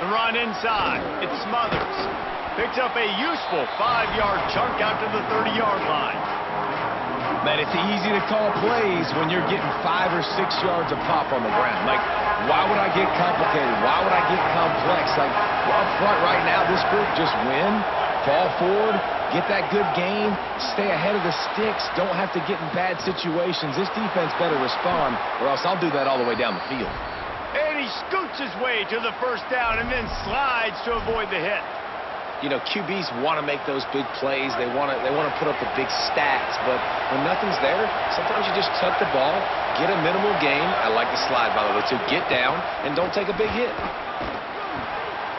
The run inside. It smothers. Picks up a useful 5-yard chunk out to the 30-yard line. Man, it's easy to call plays when you're getting 5 or 6 yards of pop on the ground. Like, why would I get complicated? Why would I get complex? Like, up front right now, this group just win, fall forward, get that good gain, stay ahead of the sticks, don't have to get in bad situations. This defense better respond, or else I'll do that all the way down the field. And he scoots his way to the first down and then slides to avoid the hit. You know, QBs want to make those big plays. They want to put up the big stats. But when nothing's there, sometimes you just tuck the ball, get a minimal gain. I like the slide, by the way, too. Get down and don't take a big hit.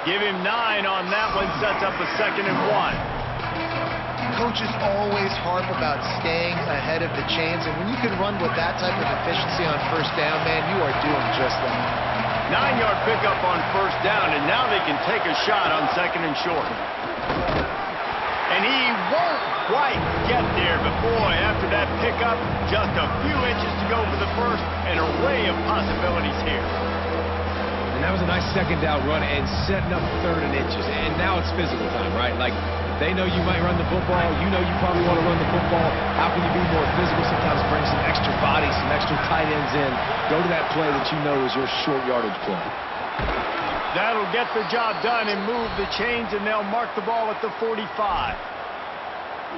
Give him 9 on that one. Sets up a 2nd and 1. Coaches always harp about staying ahead of the chains, and when you can run with that type of efficiency on first down, man, you are doing just that. 9-yard pickup on first down, and now they can take a shot on 2nd and short. And he won't quite get there, but boy, after that pickup, just a few inches to go for the first. An array of possibilities here. And that was a nice 2nd down run and setting up 3rd and inches. And now it's physical time, right? Like, they know you might run the football. You know you probably want to run the football. How can you be more physical? Sometimes bring some extra bodies, some extra tight ends in. Go to that play that you know is your short yardage play. That'll get the job done and move the chains, and they'll mark the ball at the 45.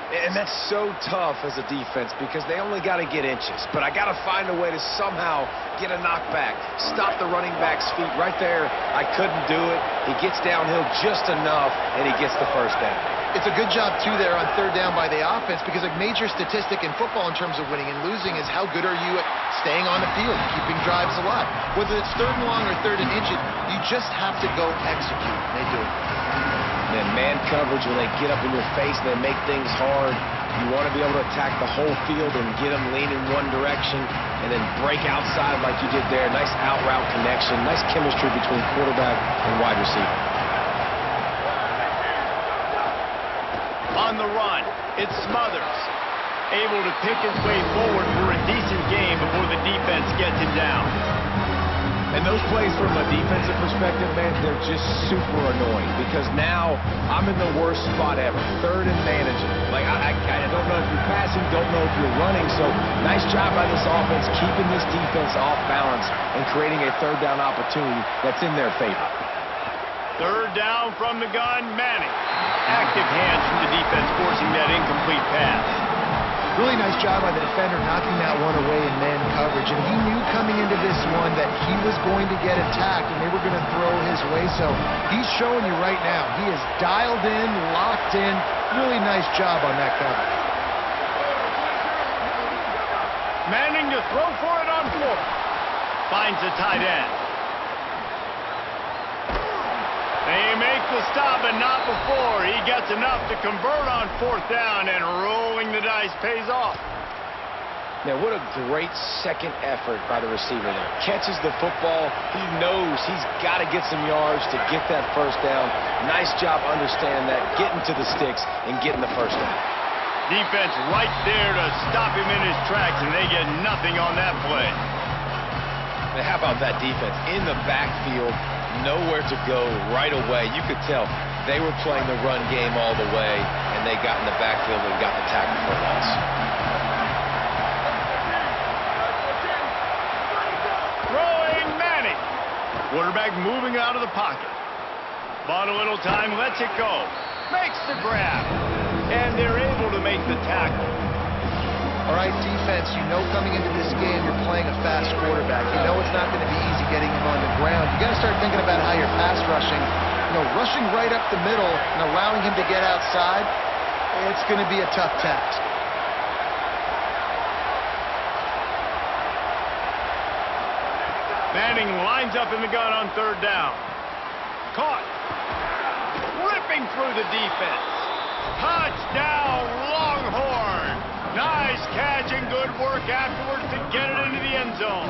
And that's so tough as a defense because they only got to get inches. But I got to find a way to somehow get a knockback, stop the running back's feet right there. I couldn't do it. He gets downhill just enough, and he gets the first down. It's a good job, too, there on 3rd down by the offense, because a major statistic in football in terms of winning and losing is how good are you at staying on the field, keeping drives alive. Whether it's 3rd and long or 3rd and inches, you just have to go execute. They do it. And man coverage, when they get up in your face and they make things hard, you want to be able to attack the whole field and get them leaning one direction and then break outside like you did there. Nice out route connection, nice chemistry between quarterback and wide receiver. On the run, it smothers. Able to pick his way forward for a decent game before the defense gets him down. And those plays from a defensive perspective, man, they're just super annoying because now I'm in the worst spot ever, 3rd and managing. Like, I don't know if you're passing, don't know if you're running, so nice job by this offense keeping this defense off balance and creating a 3rd down opportunity that's in their favor. 3rd down from the gun, Manning. Active hands from the defense forcing that incomplete pass. Really nice job by the defender knocking that one away in man coverage. And he knew coming into this one that he was going to get attacked and they were going to throw his way. So he's showing you right now. He is dialed in, locked in. Really nice job on that coverage. Manning to throw for it on 4th. Finds the tight end. They make the stop, but not before. He gets enough to convert on 4th down, and rolling the dice pays off. Now, what a great second effort by the receiver there. Catches the football. He knows he's got to get some yards to get that first down. Nice job understanding that, getting to the sticks and getting the first down. Defense right there to stop him in his tracks, and they get nothing on that play. Now, how about that defense in the backfield? Nowhere to go right away. You could tell they were playing the run game all the way, and they got in the backfield and got the tackle for a loss. Throwing Manning. Quarterback moving out of the pocket. Bought a little time, lets it go. Makes the grab. And they're able to make the tackle. All right, defense, you know coming into this game you're playing a fast quarterback. You know it's not going to be easy getting him on the ground. You got to start thinking about how you're pass rushing. You know, rushing right up the middle and allowing him to get outside, it's going to be a tough task. Manning lines up in the gun on 3rd down. Caught. Ripping through the defense. Touchdown, Longhorn. Nice catch and good work afterwards to get it into the end zone.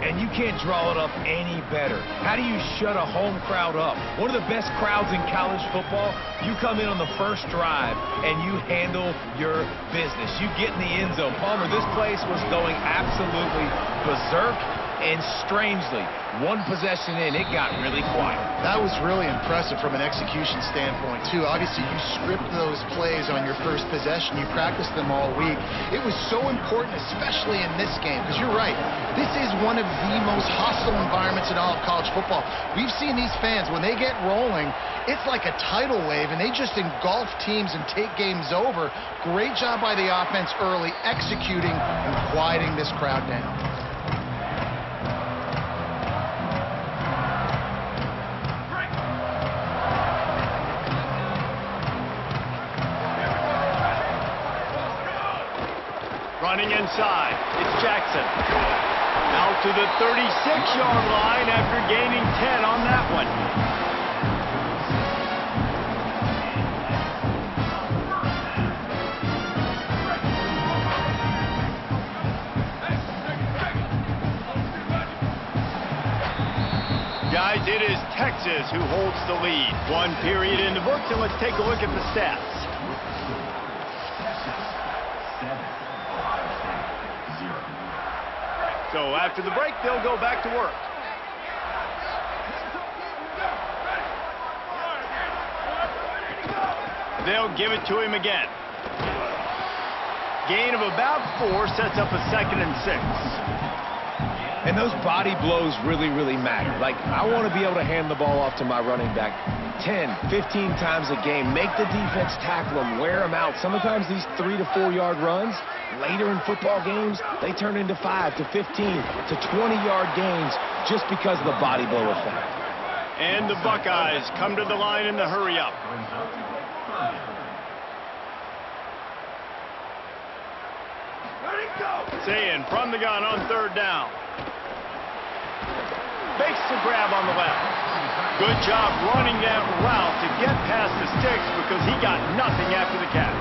And you can't draw it up any better. How do you shut a home crowd up? One of the best crowds in college football, you come in on the first drive and you handle your business. You get in the end zone. Palmer, this place was going absolutely berserk, And strangely, one possession in, it got really quiet. That was really impressive from an execution standpoint, too. Obviously, you script those plays on your first possession. You practiced them all week. It was so important, especially in this game, because you're right. This is one of the most hostile environments in all of college football. We've seen these fans, when they get rolling, it's like a tidal wave, and they just engulf teams and take games over. Great job by the offense early, executing and quieting this crowd down. Running inside, it's Jackson. Out to the 36-yard line after gaining 10 on that one. Guys, it is Texas who holds the lead. One period in the books, and let's take a look at the stats. So after the break, they'll go back to work. They'll give it to him again. Gain of about 4 sets up a 2nd and 6. And those body blows really, really matter. Like, I want to be able to hand the ball off to my running back 10, 15 times a game. Make the defense tackle them, wear them out. Sometimes these 3 to 4 yard runs, later in football games, they turn into 5 to 15 to 20-yard gains just because of the body blow effect. And the Buckeyes come to the line in the hurry-up. Saying from the gun on 3rd down. Makes the grab on the left. Good job running that route to get past the sticks because he got nothing after the catch.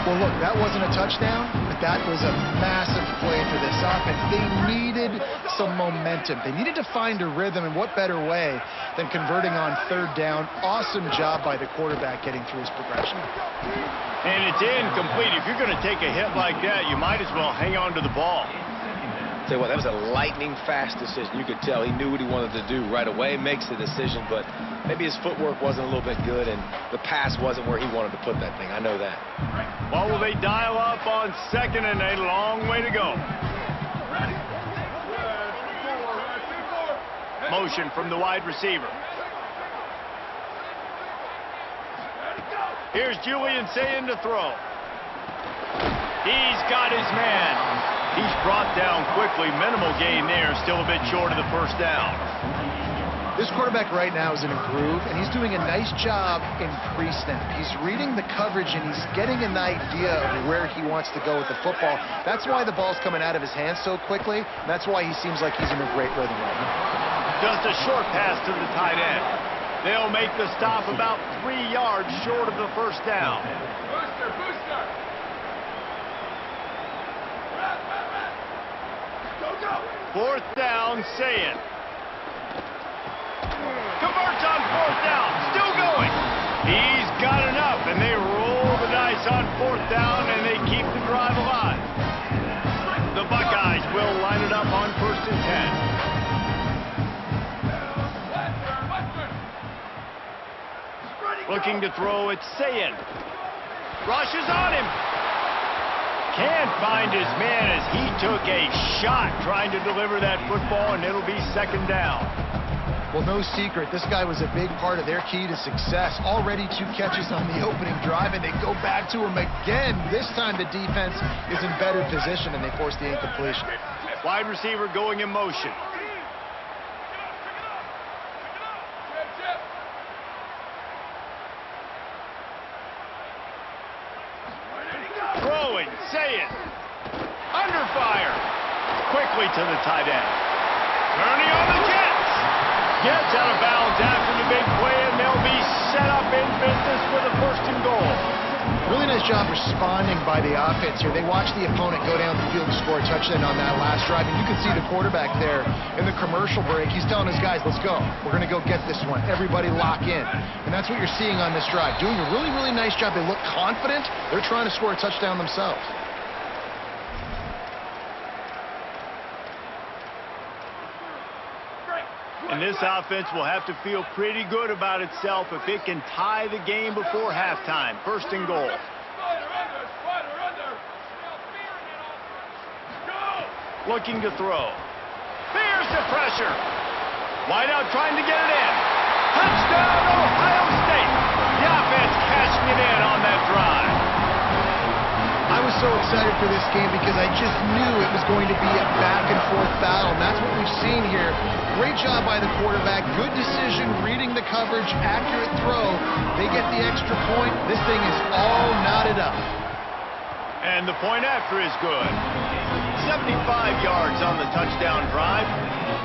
Well, look, that wasn't a touchdown, but that was a massive play for this offense. They needed some momentum. They needed to find a rhythm, and what better way than converting on 3rd down. Awesome job by the quarterback getting through his progression. And it's incomplete. If you're going to take a hit like that, you might as well hang on to the ball. Tell you what, that was a lightning-fast decision. You could tell he knew what he wanted to do right away, makes the decision, but maybe his footwork wasn't a little bit good, and the pass wasn't where he wanted to put that thing. I know that. Well, will they dial up on 2nd and a long way to go? Motion from the wide receiver. Here's Julian saying to throw. He's got his man. He's brought down quickly. Minimal gain there. Still a bit short of the 1st down. This quarterback right now is in a groove, and he's doing a nice job in pre-snap. He's reading the coverage, and he's getting an idea of where he wants to go with the football. That's why the ball's coming out of his hands so quickly. And that's why he seems like he's in a great rhythm right now. Just a short pass to the tight end. They'll make the stop about 3 yards short of the 1st down. Booster. 4th down, say it. Converts on 4th down, still going. He's got enough, and they roll the dice on 4th down, and they keep the drive alive. The Buckeyes will line it up on 1st and 10. Looking to throw, it's Sayin. Rushes on him. Can't find his man as he took a shot trying to deliver that football, and it'll be 2nd down. Well, no secret, this guy was a big part of their key to success. Already 2 catches on the opening drive, and they go back to him again. This time the defense is in better position, and they force the incompletion. Wide receiver going in motion. Throwing, Saying. Under fire. Quickly to the tight end. Turning on the Jets. Gets out of bounds after the big play, and they'll be set up in business with a 1st and goal. Really nice job responding by the offense here. They watched the opponent go down the field and score a touchdown on that last drive, and you can see the quarterback there in the commercial break. He's telling his guys, let's go. We're going to go get this one. Everybody lock in. And that's what you're seeing on this drive. Doing a really, really nice job. They look confident. They're trying to score a touchdown themselves. And this offense will have to feel pretty good about itself if it can tie the game before halftime. First and goal. Looking to throw. Fears the pressure. Wide out trying to get it in. Touchdown, Ohio State. The offense cashing it in on that drive. I was so excited for this game because I just knew it was going to be a back-and-forth battle, and that's what we've seen here. Great job by the quarterback, good decision, reading the coverage, accurate throw. They get the extra point. This thing is all knotted up. And the point after is good. 75 yards on the touchdown drive,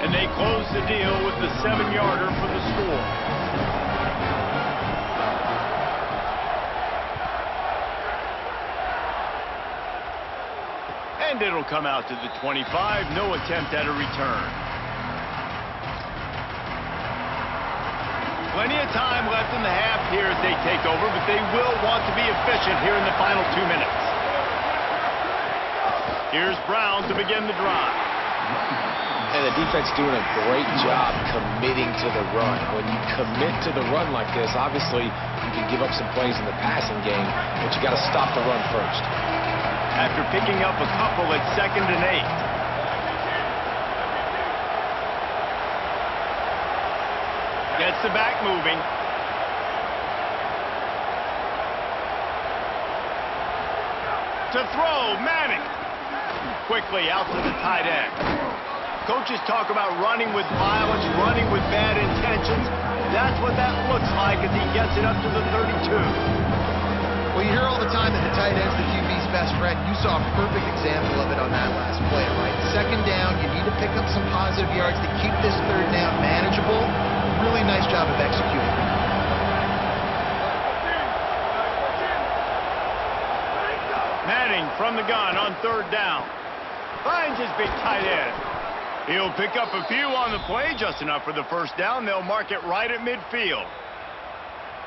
and they close the deal with the 7-yarder for the score. And it'll come out to the 25. No attempt at a return. Plenty of time left in the half here as they take over, but they will want to be efficient here in the final 2 minutes. Here's Brown to begin the drive. And the defense doing a great job committing to the run. When you commit to the run like this, obviously you can give up some plays in the passing game, but you got to stop the run first. After picking up a couple at 2nd and 8. Gets the back moving. To throw, Manning. Quickly out to the tight end. Coaches talk about running with violence, running with bad intentions. That's what that looks like as he gets it up to the 32. Well, you hear all the time that the tight end's the QB's best friend. You saw a perfect example of it on that last play, right? 2nd down, you need to pick up some positive yards to keep this 3rd down manageable. Really nice job of executing. Manning from the gun on 3rd down. Finds his big tight end. He'll pick up a few on the play, just enough for the 1st down. They'll mark it right at midfield.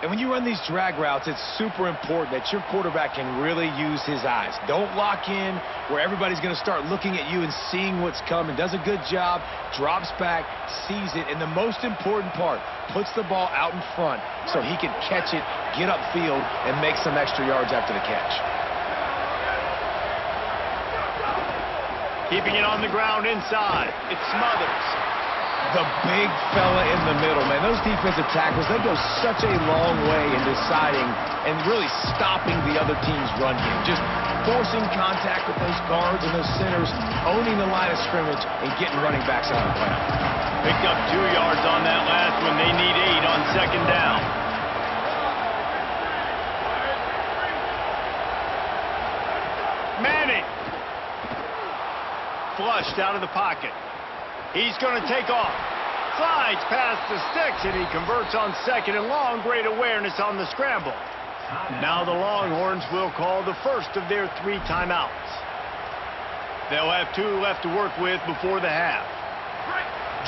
And when you run these drag routes, it's super important that your quarterback can really use his eyes. Don't lock in where everybody's going to start looking at you and seeing what's coming. Does a good job, drops back, sees it, and the most important part, puts the ball out in front so he can catch it, get upfield, and make some extra yards after the catch. Keeping it on the ground inside. It Smothers. The big fella in the middle, man. Those defensive tackles, they go such a long way in deciding and really stopping the other team's run game. Just forcing contact with those guards and those centers, owning the line of scrimmage, and getting running backs out of the ground. Picked up 2 yards on that last one. They need 8 on 2nd down. Manning. Flushed out of the pocket. He's going to take off. Slides past the sticks, and he converts on 2nd and long. Great awareness on the scramble. Now the Longhorns will call the first of their 3 timeouts. They'll have 2 left to work with before the half.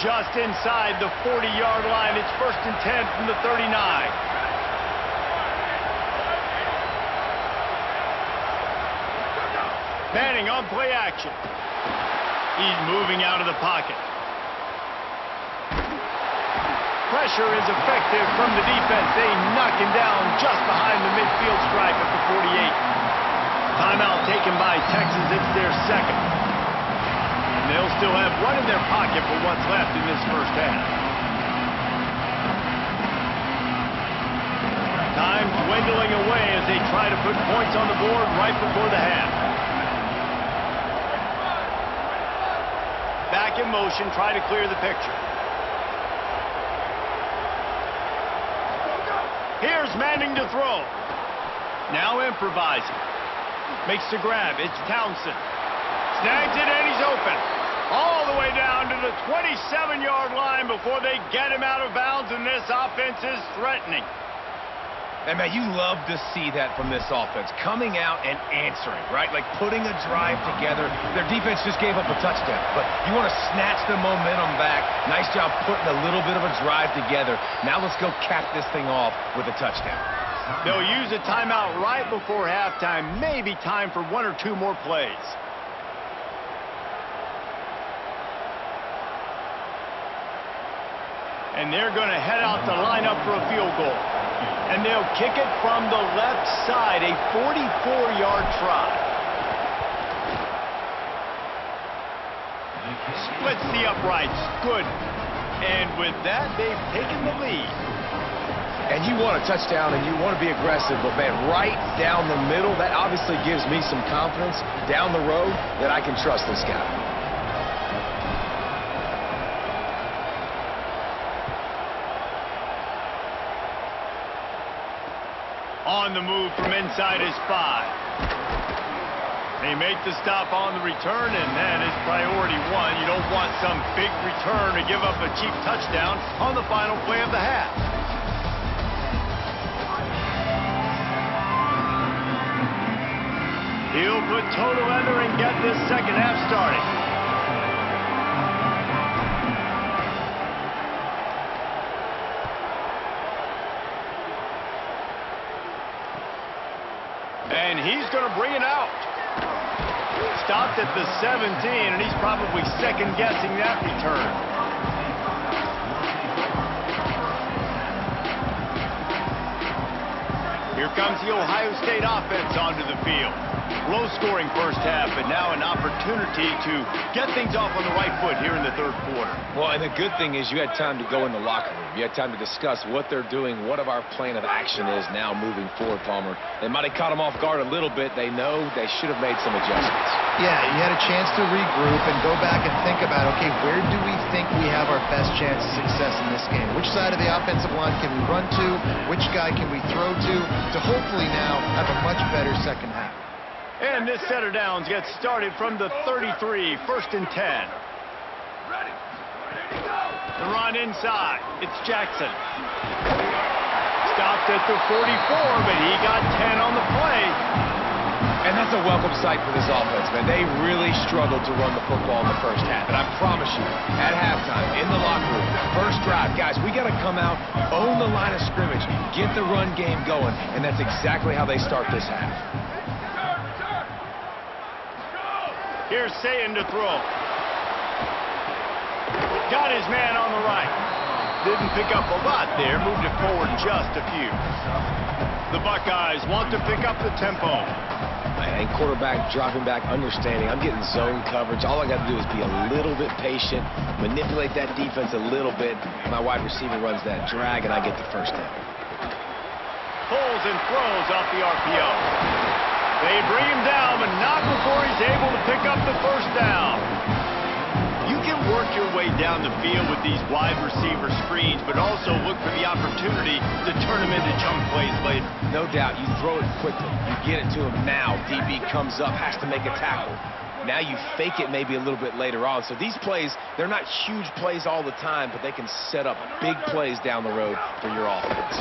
Just inside the 40-yard line. It's 1st and 10 from the 39. Manning on play action. He's moving out of the pocket. Pressure is effective from the defense. They knock him down just behind the midfield stripe at the 48. Timeout taken by Texas. It's their 2nd. And they'll still have 1 in their pocket for what's left in this 1st half. Time dwindling away as they try to put points on the board right before the half. Back in motion, try to clear the picture. Here's Manning to throw. Now improvising. Makes the grab. It's Townsend. Snags it, and he's open. All the way down to the 27-yard line before they get him out of bounds, and this offense is threatening. And, man, you love to see that from this offense, coming out and answering, right? Like putting a drive together. Their defense just gave up a touchdown, but you want to snatch the momentum back. Nice job putting a little bit of a drive together. Now let's go cap this thing off with a touchdown. They'll use a timeout right before halftime. Maybe time for 1 or 2 more plays. And they're going to head out to line up for a field goal. And they'll kick it from the left side, a 44-yard try. Splits the uprights. Good. And with that, they've taken the lead. And you want a touchdown and you want to be aggressive, but, man, right down the middle, that obviously gives me some confidence down the road that I can trust this guy. On the move from inside his 5. They make the stop on the return, and that is priority 1. You don't want some big return to give up a cheap touchdown on the final play of the half. He'll put toe to leather and get this second half started. And he's going to bring it out. Stopped at the 17, and he's probably second-guessing that return. Here comes the Ohio State offense onto the field. Low-scoring first half, but now an opportunity to get things off on the right foot here in the third quarter. Well, and the good thing is you had time to go in the locker room. You had time to discuss what they're doing, what our plan of action is now moving forward, Palmer. They might have caught them off guard a little bit. They know they should have made some adjustments. Yeah, you had a chance to regroup and go back and think about, okay, where do we think we have our best chance of success in this game? Which side of the offensive line can we run to? Which guy can we throw to hopefully now have a much better second half? And this set of downs gets started from the 33, 1st and 10. The run inside. It's Jackson. Stopped at the 44, but he got 10 on the play. And that's a welcome sight for this offense, man. They really struggled to run the football in the first half. And I promise you, at halftime, in the locker room, first drive, guys, we got to come out, own the line of scrimmage, get the run game going, and that's exactly how they start this half. Here's Sayin to throw. Got his man on the right. Didn't pick up a lot there. Moved it forward just a few. The Buckeyes want to pick up the tempo. And quarterback dropping back, understanding. I'm getting zone coverage. All I got to do is be a little bit patient, manipulate that defense a little bit. My wide receiver runs that drag, and I get the first down. Pulls and throws off the RPO. They bring him down, but not before he's able to pick up the first down. You can work your way down the field with these wide receiver screens, but also look for the opportunity to turn them into chunk plays later. No doubt. You throw it quickly. You get it to him now. DB comes up, has to make a tackle. Now you fake it maybe a little bit later on. So these plays, they're not huge plays all the time, but they can set up big plays down the road for your offense.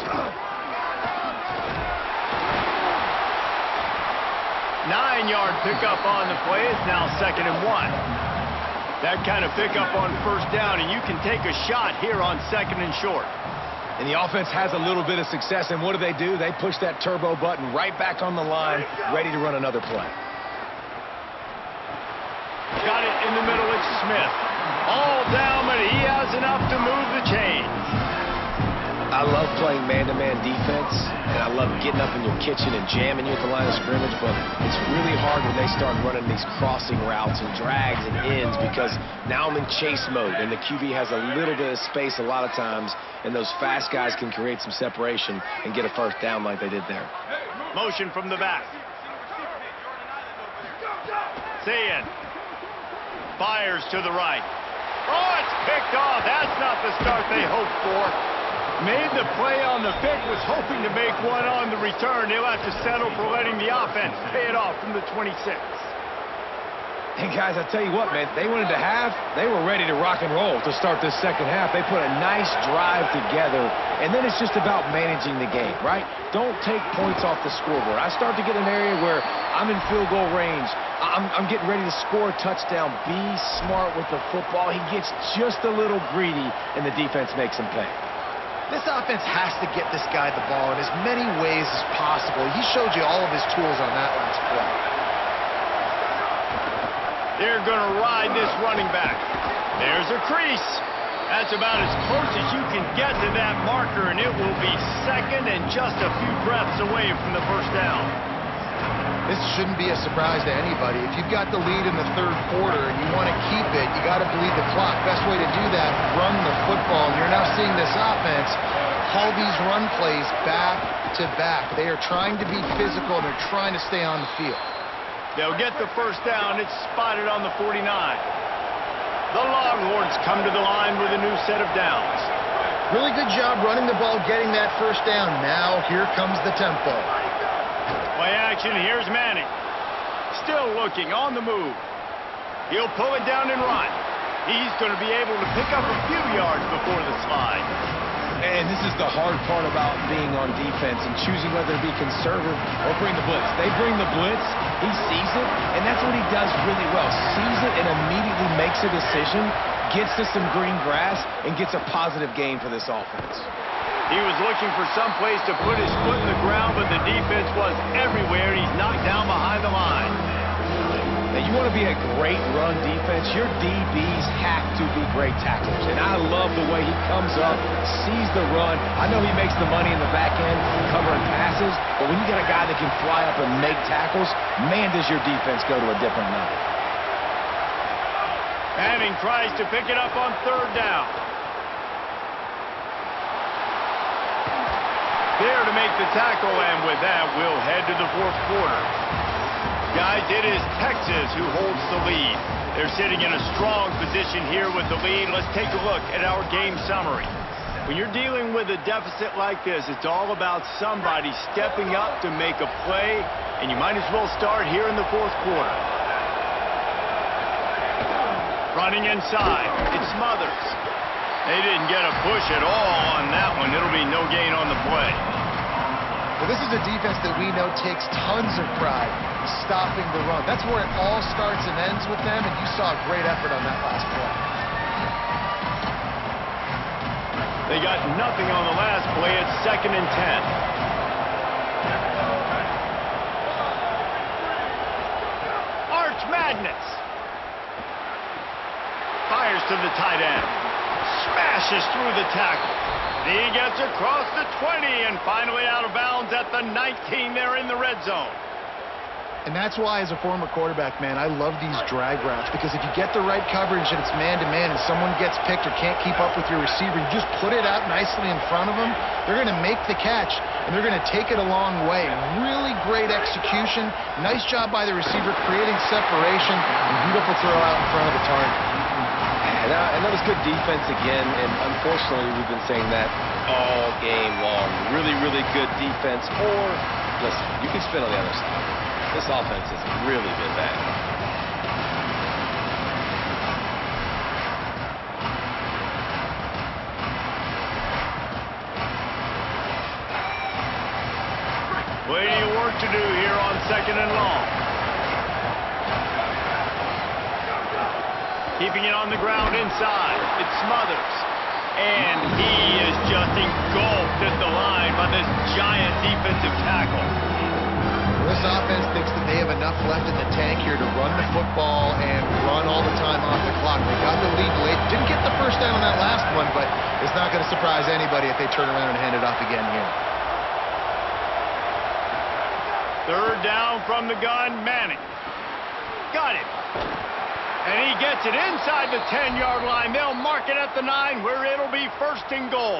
9-yard pickup on the play. It's now 2nd and 1. That kind of pickup on first down, and you can take a shot here on 2nd and short. And the offense has a little bit of success, and what do? They push that turbo button right back on the line, ready to run another play. Got it in the middle. It's Smith. All down, but he has enough to move the chains. I love playing man-to-man defense, and I love getting up in your kitchen and jamming you at the line of scrimmage, but it's really hard when they start running these crossing routes and drags and ends because now I'm in chase mode, and the QB has a little bit of space a lot of times, and those fast guys can create some separation and get a first down like they did there. Motion from the back. Sayin fires to the right. Oh, it's picked off. That's not the start they hoped for. Made the play on the pick, was hoping to make one on the return. They'll have to settle for letting the offense pay it off from the 26. Hey, guys, I tell you what, man, they wanted to they were ready to rock and roll to start this second half. They put a nice drive together, and then it's just about managing the game, right? Don't take points off the scoreboard. I start to get an area where I'm in field goal range. I'm getting ready to score a touchdown. Be smart with the football. He gets just a little greedy, and the defense makes him pay. This offense has to get this guy the ball in as many ways as possible. He showed you all of his tools on that last play. They're going to ride this running back. There's a crease. That's about as close as you can get to that marker, and it will be second and just a few breaths away from the first down. This shouldn't be a surprise to anybody. If you've got the lead in the third quarter and you want to keep it, you got to bleed the clock. Best way to do that, run the football. And you're now seeing this offense haul these run plays back to back. They are trying to be physical, and they're trying to stay on the field. They'll get the first down. It's spotted on the 49. The Longhorns come to the line with a new set of downs. Really good job running the ball, getting that first down. Now here comes the tempo. Play action, here's Manning. Still looking, on the move. He'll pull it down and run. He's going to be able to pick up a few yards before the slide. And this is the hard part about being on defense and choosing whether to be conservative or bring the blitz. They bring the blitz, he sees it, and that's what he does really well. Sees it and immediately makes a decision, gets to some green grass, and gets a positive gain for this offense. He was looking for some place to put his foot in the ground, but the defense was everywhere, and he's knocked down behind the line. Now, you want to be a great run defense, your DBs have to be great tacklers. And I love the way he comes up, sees the run. I know he makes the money in the back end covering passes, but when you got a guy that can fly up and make tackles, man, does your defense go to a different level. Manning tries to pick it up on third down. There to make the tackle, and with that, we'll head to the fourth quarter. Guys, it is Texas who holds the lead. They're sitting in a strong position here with the lead. Let's take a look at our game summary. When you're dealing with a deficit like this, it's all about somebody stepping up to make a play, and you might as well start here in the fourth quarter. Running inside, it's Smothers. They didn't get a push at all on that one. It'll be no gain on the play. Well, this is a defense that we know takes tons of pride stopping the run. That's where it all starts and ends with them, and you saw a great effort on that last play. They got nothing on the last play. It's 2nd and 10. Arch Madness. Fires to the tight end. Smashes through the tackle. He gets across the 20 and finally out of bounds at the 19 there in the red zone. And that's why, as a former quarterback, man, I love these drag routes, because if you get the right coverage and it's man-to-man and someone gets picked or can't keep up with your receiver, you just put it out nicely in front of them, they're going to make the catch, and they're going to take it a long way. Really great execution. Nice job by the receiver creating separation, and beautiful throw out in front of the target. And that was good defense again, and unfortunately, we've been saying that all game long. Really, really good defense. Or, listen, you can spin on the other side. This offense has really been bad. Plenty of work to do here on 2nd and long. Keeping it on the ground inside. It's Smothers. And he is just engulfed at the line by this giant defensive tackle. This offense thinks that they have enough left in the tank here to run the football and run all the time off the clock. They got the lead late. Didn't get the first down on that last one, but it's not going to surprise anybody if they turn around and hand it off again here. Third down from the gun, Manning. Got it. And he gets it inside the 10-yard line. They'll mark it at the 9, where it'll be 1st and goal.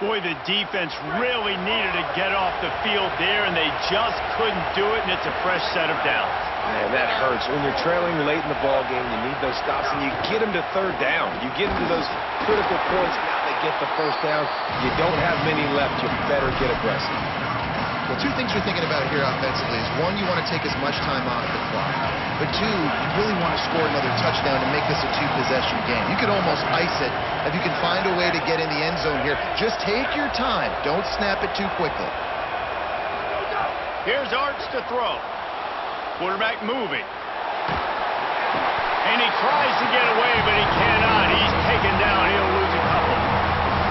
Boy, the defense really needed to get off the field there, and they just couldn't do it, and it's a fresh set of downs. Man, that hurts. When you're trailing late in the ball game, you need those stops, and you get them to third down. You get them to those critical points. Now they get the first down. You don't have many left. You better get aggressive. Well, two things you're thinking about here offensively is, one, you want to take as much time off the clock. But two, you really want to score another touchdown to make this a two-possession game. You could almost ice it if you can find a way to get in the end zone here. Just take your time. Don't snap it too quickly. Here's Arch to throw. Quarterback moving. And he tries to get away, but he cannot. He's taken down. He'll lose a couple.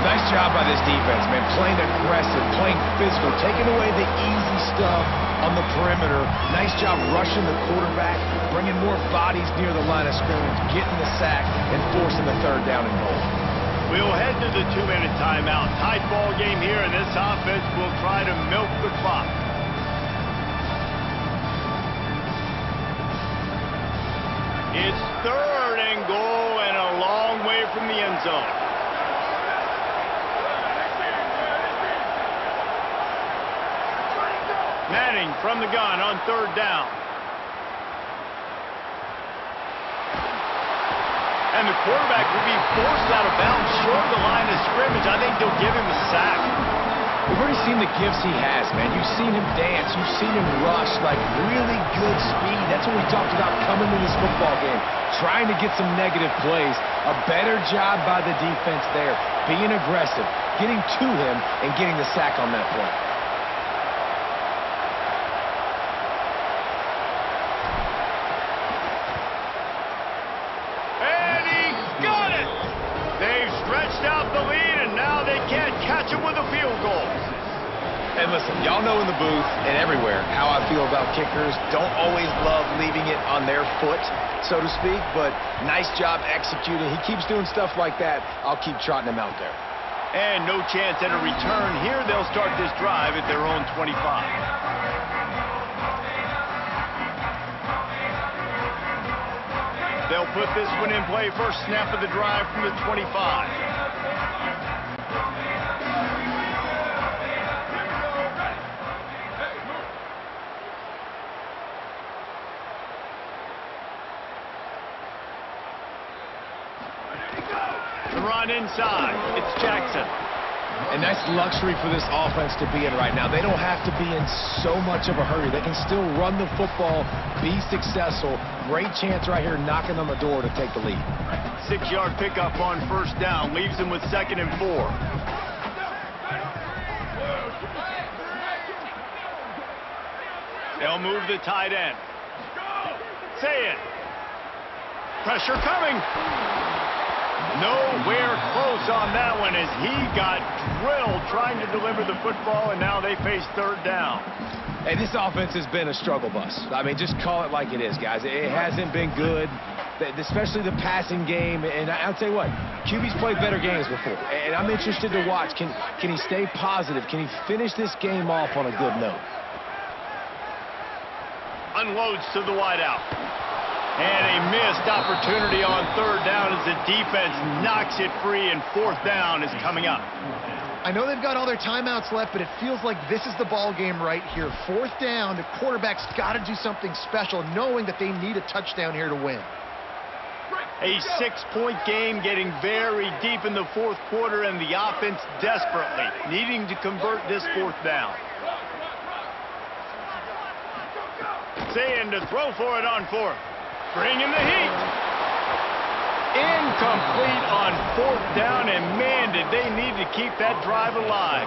Nice job by this defense, man. Playing aggressive, playing physical, taking away the easy stuff on the perimeter. Nice job rushing the quarterback, bringing more bodies near the line of scrimmage, getting the sack, and forcing the third down and goal. We'll head to the 2-minute timeout. Tight ball game here, and this offense will try to milk the clock. It's 3rd and goal and a long way from the end zone. Manning from the gun on 3rd down. And the quarterback will be forced out of bounds short of the line of scrimmage. I think they'll give him a sack. We've already seen the gifts he has, man. You've seen him dance. You've seen him rush, like really good speed. That's what we talked about coming to this football game, trying to get some negative plays. A better job by the defense there, being aggressive, getting to him, and getting the sack on that play. And he got it! They've stretched out the lead, and now they can't catch him with a field goal. And listen, y'all know in the booth and everywhere how I feel about kickers. Don't always love leaving it on their foot, so to speak, but nice job executing. He keeps doing stuff like that. I'll keep trotting him out there. And no chance at a return here. They'll start this drive at their own 25. They'll put this one in play. First snap of the drive from the 25. The run inside. It's Jackson. A nice luxury for this offense to be in right now. They don't have to be in so much of a hurry. They can still run the football, be successful. Great chance right here knocking on the door to take the lead. 6-yard pickup on 1st down. Leaves them with 2nd and 4. They'll move the tight end. Say it. Pressure coming. Nowhere close on that one as he got drilled trying to deliver the football, and now they face 3rd down. Hey, this offense has been a struggle bus. I mean, just call it like it is, guys. It hasn't been good, especially the passing game. And I'll tell you what, QB's played better games before, and I'm interested to watch. Can he stay positive? Can he finish this game off on a good note? Unloads to the wideout. And a missed opportunity on 3rd down as the defense knocks it free, and 4th down is coming up. I know they've got all their timeouts left, but it feels like this is the ball game right here. 4th down, the quarterback's got to do something special, knowing that they need a touchdown here to win. A 6-point game getting very deep in the 4th quarter, and the offense desperately needing to convert this 4th down. Saying to throw for it on 4th. Bringing the heat. Incomplete on 4th down, and man, did they need to keep that drive alive.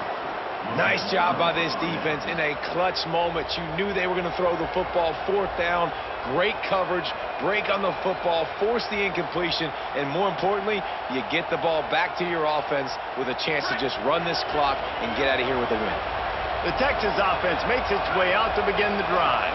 Nice job by this defense in a clutch moment. You knew they were going to throw the football. 4th down, great coverage, break on the football, force the incompletion, and more importantly, you get the ball back to your offense with a chance to just run this clock and get out of here with a win. The Texas offense makes its way out to begin the drive.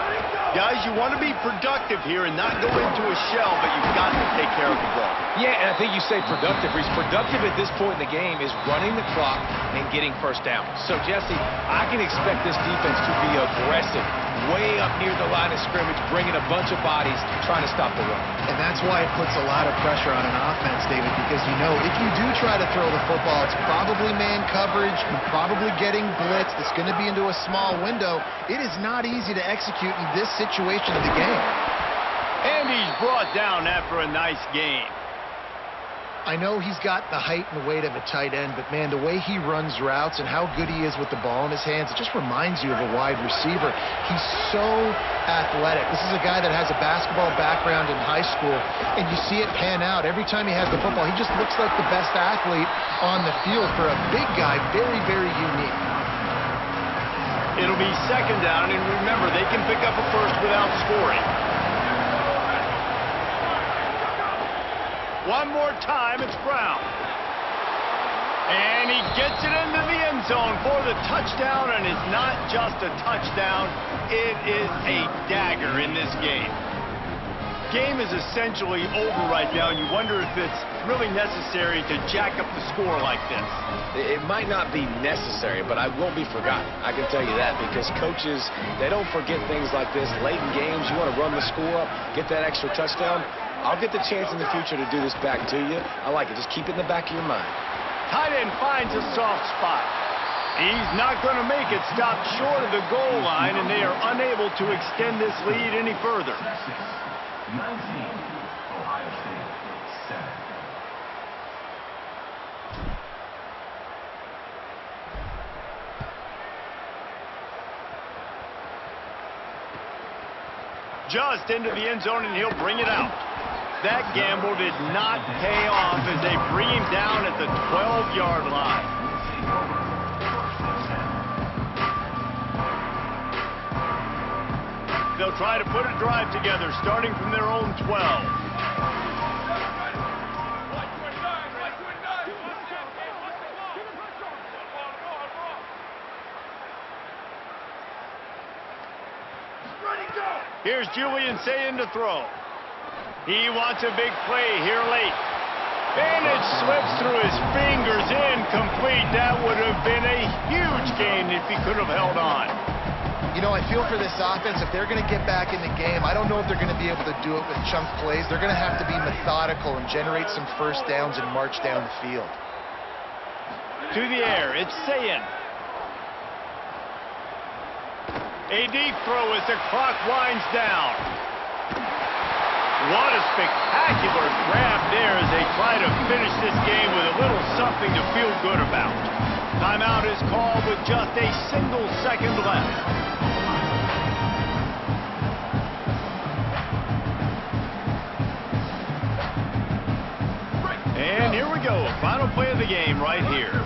Guys, you want to be productive here and not go into a shell, but you've got to take care of the ball. Yeah, and I think you say productive. Reese, productive at this point in the game is running the clock and getting 1st down. So, Jesse, I can expect this defense to be aggressive, way up near the line of scrimmage, bringing a bunch of bodies, trying to stop the run. And that's why it puts a lot of pressure on an offense, David, because you know if you do try to throw the football, it's probably man coverage, probably getting blitzed. It's going to be into a small window. It is not easy to execute in this situation of the game. And he's brought down after a nice game. I know he's got the height and weight of a tight end, but man, the way he runs routes and how good he is with the ball in his hands, it just reminds you of a wide receiver. He's so athletic. This is a guy that has a basketball background in high school, and you see it pan out. Every time he has the football, he just looks like the best athlete on the field. For a big guy, very, very unique. It'll be 2nd down, and remember, they can pick up a first without scoring. One more time, it's Brown. And he gets it into the end zone for the touchdown, and it's not just a touchdown, it is a dagger in this game. Game is essentially over right now, and you wonder if it's really necessary to jack up the score like this. It might not be necessary, but I won't be forgotten. I can tell you that, because coaches, they don't forget things like this. Late in games, you want to run the score up, get that extra touchdown. I'll get the chance in the future to do this back to you. I like it. Just keep it in the back of your mind. Tight end finds a soft spot. He's not going to make it, stopped short of the goal line, and they are unable to extend this lead any further. 19, Ohio State, 7. Just into the end zone, and he'll bring it out. That gamble did not pay off as they bring him down at the 12-yard line. They'll try to put a drive together, starting from their own 12. Here's Julian saying to throw. He wants a big play here late. And it slips through his fingers, incomplete. That would have been a huge gain if he could have held on. You know, I feel for this offense, if they're going to get back in the game, I don't know if they're going to be able to do it with chunk plays. They're going to have to be methodical and generate some first downs and march down the field. To the air, it's Sayin. A deep throw as the clock winds down. What a spectacular grab there as they try to finish this game with a little something to feel good about. Timeout is called with just a single second left. And here we go. Final play of the game right here.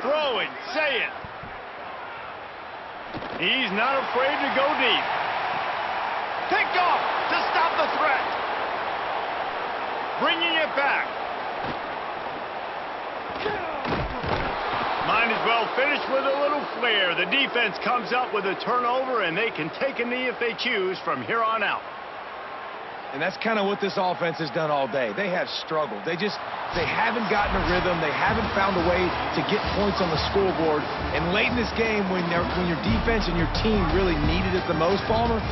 Throwing, say it. He's not afraid to go deep. Picked off to stop the threat. Bringing it back. Might as well finish with a little flair. The defense comes up with a turnover, and they can take a knee if they choose from here on out. And that's kind of what this offense has done all day. They have struggled. They haven't gotten a rhythm. They haven't found a way to get points on the scoreboard. And late in this game, when your defense and your team really needed it the most, Palmer,